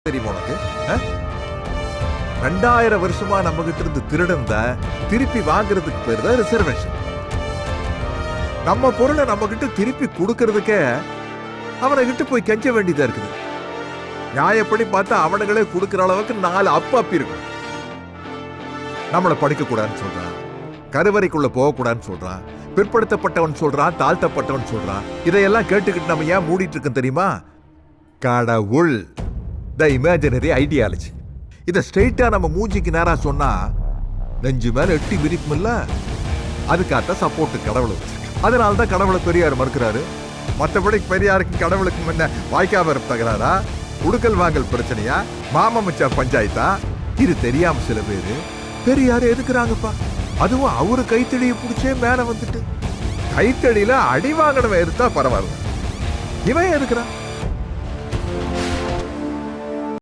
தெரியுமா உனக்கு? 2000 வருஷமா நம்ம கிட்ட இருந்து திருடந்த திருப்பி வாங்குறதுக்கு பேர் தான் ரிசர்வேஷன். நம்ம பொருளை நம்ம கிட்ட திருப்பி கொடுக்கறதுக்கே அவனை கிட்ட போய் கெஞ்ச வேண்டியதா இருக்குது. நியாயப்படி பார்த்தா அவனுங்களே கொடுக்கிற அளவுக்கு 4 அப்பி இருக்கும். நம்மளை படிக்க கூடாதுன்னு சொல்றான், கருவறைக்குள்ள போக கூடாதுன்னு சொல்றான், பிற்படுத்தப்பட்டவன் சொல்றான், தாழ்த்தப்பட்டவன் சொல்றான். இதையெல்லாம் கேட்டுக்கிட்டு நம்ம ஏன் மூடிட்டு இருக்கோம் தெரியுமா? கடவுள், த இமேஜினரி ஐடியாலஜி. இதை ஸ்ட்ரெயிட்டா நம்ம மூஞ்சிக்கு நேரா சொன்னா நெஞ்சு மேல எட்டி விரிப்பும் இல்ல. அதுக்காகத்தான் சப்போர்ட் கடவுள் வச்சிருக்கு. அதனால்தான் கடவுளை பெரியார் மறுக்கிறாரு. மற்றபடி பெரியாருக்கு கடவுளுக்கு முன்ன வாய்க்காம தகராறா, உடுக்கல் வாங்கல் பிரச்சனையா, மாமச்சா பஞ்சாயத்தா, இது தெரியாம சில பேரு பெரியாரு எதுக்குறாங்கப்பா. அதுவும் அவரு கைத்தடியை பிடிச்சே மேல வந்துட்டு கைத்தடியில அடி வாங்கினவன் எடுத்தா பரவாயில்ல, இவன் எதுக்குறான்?